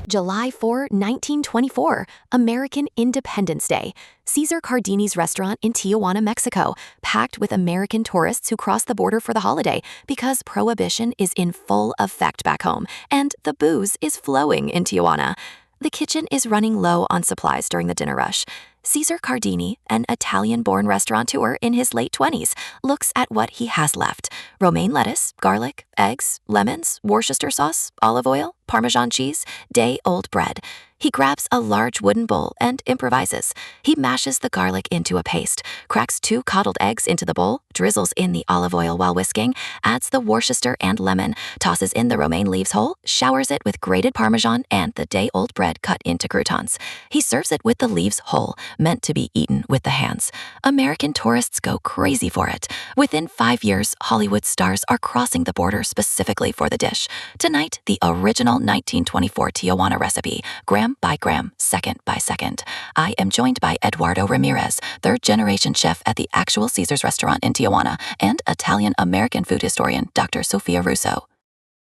July 4, 1924, American Independence Day. Caesar Cardini's restaurant in Tijuana, Mexico, packed with American tourists who cross the border for the holiday because Prohibition is in full effect back home and the booze is flowing in Tijuana. The kitchen is running low on supplies during the dinner rush. Caesar Cardini, an Italian-born restaurateur in his late 20s, looks at what he has left: romaine lettuce, garlic, eggs, lemons, Worcester sauce, olive oil, Parmesan cheese, day-old bread. He grabs a large wooden bowl and improvises. He mashes the garlic into a paste, cracks 2 coddled eggs into the bowl, drizzles in the olive oil while whisking, adds the Worcester and lemon, tosses in the romaine leaves whole, showers it with grated Parmesan and the day-old bread cut into croutons. He serves it with the leaves whole, meant to be eaten with the hands. American tourists go crazy for it. Within 5 years, Hollywood stars are crossing the border specifically for the dish. Tonight, the original 1924 Tijuana recipe, gram by gram, second by second. I am joined by Eduardo Ramirez, third-generation chef at the actual Caesar's restaurant in Tijuana, and Italian-American food historian Dr. Sofia Russo.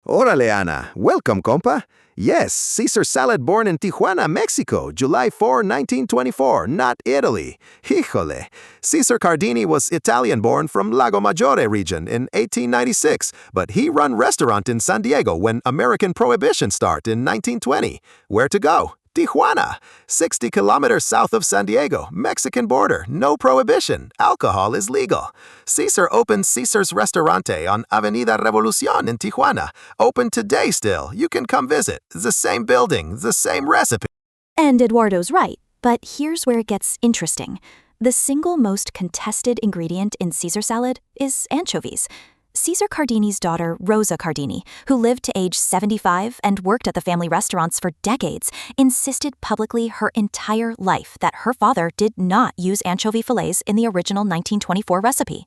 Órale, Ana. Welcome, compa. Yes, Caesar Salad born in Tijuana, Mexico, July 4, 1924, not Italy. Híjole. Caesar Cardini was Italian-born from Lago Maggiore region in 1896, but he run restaurant in San Diego when American Prohibition start in 1920. Where to go? Tijuana, 60 kilometers south of San Diego, Mexican border, no prohibition, alcohol is legal. Caesar opened Caesar's Restaurante on Avenida Revolución in Tijuana. Open today still, you can come visit. The same building, the same recipe. And Eduardo's right, but here's where it gets interesting. The single most contested ingredient in Caesar salad is anchovies. Caesar Cardini's daughter, Rosa Cardini, who lived to age 75 and worked at the family restaurants for decades, insisted publicly her entire life that her father did not use anchovy fillets in the original 1924 recipe.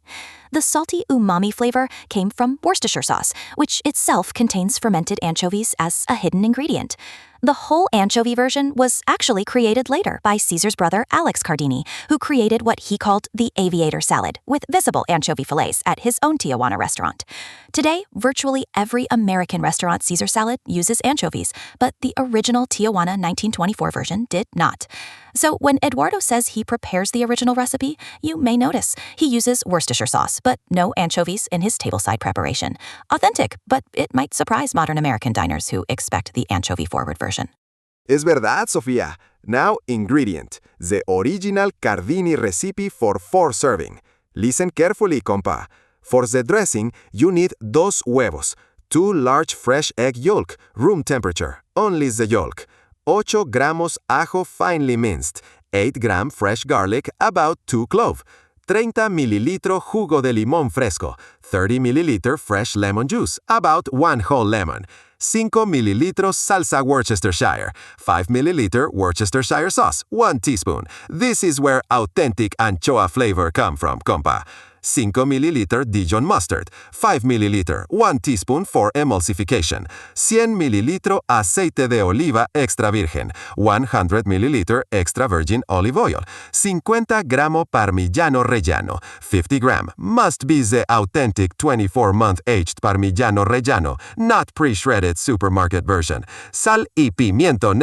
The salty umami flavor came from Worcestershire sauce, which itself contains fermented anchovies as a hidden ingredient. The whole anchovy version was actually created later by Caesar's brother Alex Cardini, who created what he called the aviator salad with visible anchovy fillets at his own Tijuana restaurant. Today, virtually every American restaurant Caesar salad uses anchovies, but the original Tijuana 1924 version did not. So when Eduardo says he prepares the original recipe, you may notice he uses Worcestershire sauce, but no anchovies in his tableside preparation. Authentic, but it might surprise modern American diners who expect the anchovy-forward version. Es verdad, Sofia. Now, ingredient. The original Cardini recipe for 4 serving. Listen carefully, compa. For the dressing, you need 2 huevos, 2 large fresh egg yolk, room temperature, only the yolk. 8 gramos ajo finely minced, 8 gram fresh garlic, about 2 clove, 30 mililitro jugo de limón fresco, 30 milliliter fresh lemon juice, about 1 whole lemon, 5 millilitros salsa Worcestershire, 5 milliliter Worcestershire sauce, 1 teaspoon. This is where authentic anchoa flavor come from, compa. 5 milliliter Dijon mustard, 5 milliliter, 1 teaspoon for emulsification, 100 millilitro aceite de oliva extra virgen, 100 milliliter extra virgin olive oil, 50 gramo parmigiano reggiano, 50 gram, must be the authentic 24-month aged parmigiano reggiano, not pre-shredded supermarket version, sal y pimiento.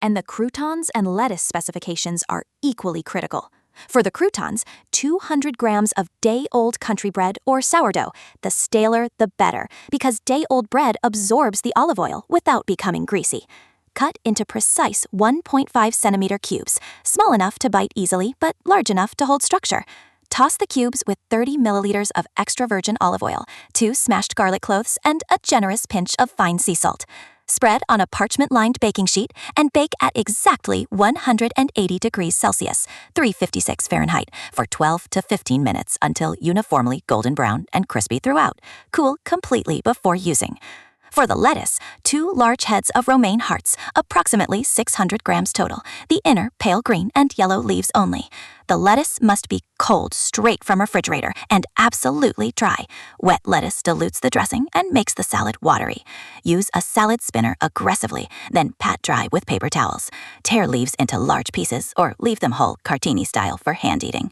And the croutons and lettuce specifications are equally critical. For the croutons, 200 grams of day-old country bread or sourdough. The staler, the better, because day-old bread absorbs the olive oil without becoming greasy. Cut into precise 1.5 centimeter cubes, small enough to bite easily, but large enough to hold structure. Toss the cubes with 30 milliliters of extra virgin olive oil, 2 smashed garlic cloves, and a generous pinch of fine sea salt. Spread on a parchment-lined baking sheet and bake at exactly 180 degrees Celsius, 356 Fahrenheit, for 12 to 15 minutes until uniformly golden brown and crispy throughout. Cool completely before using. For the lettuce, 2 large heads of romaine hearts, approximately 600 grams total, the inner pale green and yellow leaves only. The lettuce must be cold straight from refrigerator and absolutely dry. Wet lettuce dilutes the dressing and makes the salad watery. Use a salad spinner aggressively, then pat dry with paper towels. Tear leaves into large pieces or leave them whole, Cardini style, for hand eating.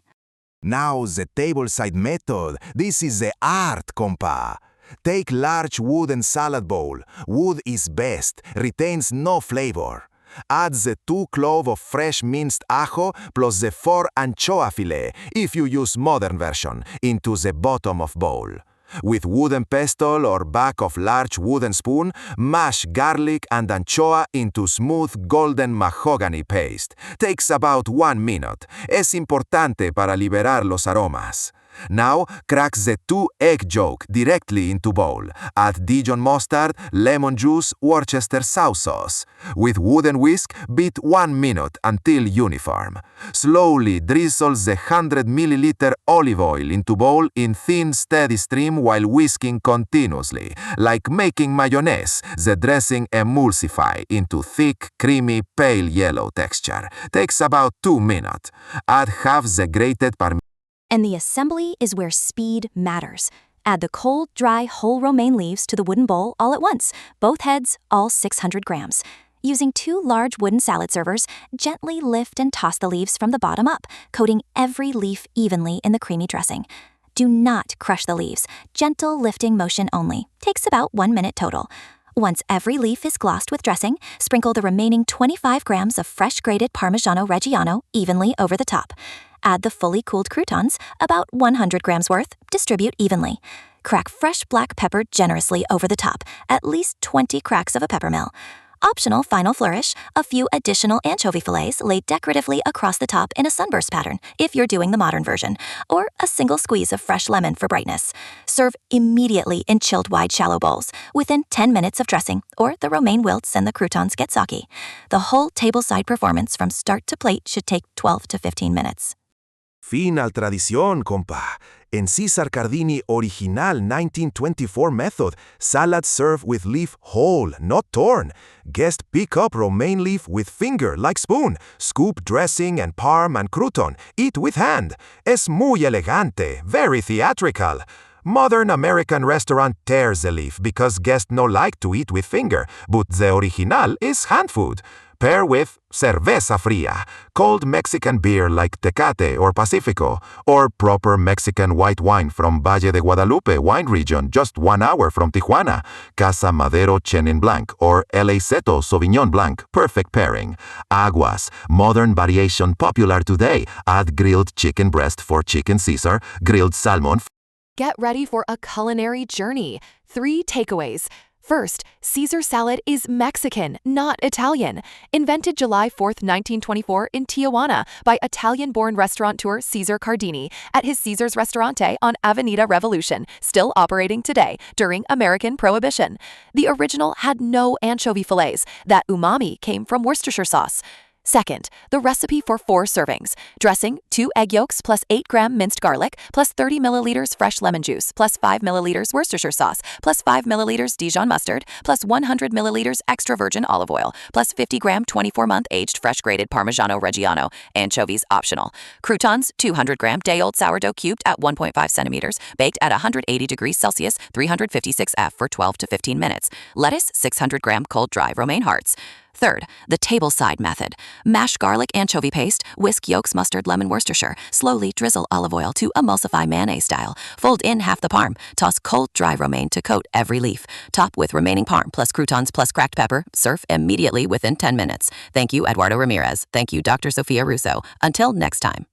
Now the tableside method. This is the art, compa. Take large wooden salad bowl. Wood is best, retains no flavor. Add the 2 cloves of fresh minced ajo plus the 4 anchoa fillet, if you use modern version, into the bottom of bowl. With wooden pestle or back of large wooden spoon, mash garlic and anchoa into smooth golden mahogany paste. Takes about 1 minute. Es importante para liberar los aromas. Now, crack the 2 egg yolk directly into bowl. Add Dijon mustard, lemon juice, Worcester sauce. With wooden whisk, beat 1 minute until uniform. Slowly drizzle the 100 ml olive oil into bowl in thin, steady stream while whisking continuously. Like making mayonnaise, the dressing emulsify into thick, creamy, pale yellow texture. Takes about 2 minutes. Add half the grated parmesan. And the assembly is where speed matters. Add the cold, dry, whole romaine leaves to the wooden bowl all at once, both heads, all 600 grams. Using 2 large wooden salad servers, gently lift and toss the leaves from the bottom up, coating every leaf evenly in the creamy dressing. Do not crush the leaves. Gentle lifting motion only. Takes about 1 minute total. Once every leaf is glossed with dressing, sprinkle the remaining 25 grams of fresh grated Parmigiano Reggiano evenly over the top. Add the fully cooled croutons, about 100 grams worth, distribute evenly. Crack fresh black pepper generously over the top, at least 20 cracks of a peppermill. Optional final flourish, a few additional anchovy fillets laid decoratively across the top in a sunburst pattern, if you're doing the modern version, or a single squeeze of fresh lemon for brightness. Serve immediately in chilled wide shallow bowls, within 10 minutes of dressing, or the romaine wilts and the croutons get soggy. The whole tableside performance from start to plate should take 12 to 15 minutes. Fin al tradición, compa. En Caesar Cardini original 1924 method, salad served with leaf whole, not torn. Guest pick up romaine leaf with finger like spoon. Scoop dressing and parm and crouton. Eat with hand. Es muy elegante, very theatrical. Modern American restaurant tears the leaf because guests no like to eat with finger, but the original is hand food. Pair with cerveza fría, cold Mexican beer like Tecate or Pacifico, or proper Mexican white wine from Valle de Guadalupe wine region just 1 hour from Tijuana, Casa Madero Chenin Blanc or LA Seto Sauvignon Blanc, perfect pairing. Aguas, modern variation popular today. Add grilled chicken breast for chicken Caesar, grilled salmon. Get ready for a culinary journey. 3 takeaways. First, Caesar salad is Mexican, not Italian. Invented July 4, 1924 in Tijuana by Italian-born restaurateur Caesar Cardini at his Caesar's Restaurante on Avenida Revolution, still operating today during American Prohibition. The original had no anchovy fillets. That umami came from Worcestershire sauce. Second, the recipe for 4 servings. Dressing, 2 egg yolks plus 8-gram minced garlic, plus 30 milliliters fresh lemon juice, plus 5 milliliters Worcestershire sauce, plus 5 milliliters Dijon mustard, plus 100 milliliters extra virgin olive oil, plus 50-gram 24-month aged fresh grated Parmigiano Reggiano, anchovies optional. Croutons, 200-gram day-old sourdough cubed at 1.5 centimeters, baked at 180 degrees Celsius, 356 F for 12 to 15 minutes. Lettuce, 600-gram cold dry romaine hearts. Third, the tableside method. Mash garlic anchovy paste, whisk yolks mustard lemon Worcestershire, slowly drizzle olive oil to emulsify mayonnaise style. Fold in half the parm, toss cold dry romaine to coat every leaf. Top with remaining parm plus croutons plus cracked pepper. Serve immediately within 10 minutes. Thank you, Eduardo Ramirez. Thank you, Dr. Sofia Russo. Until next time.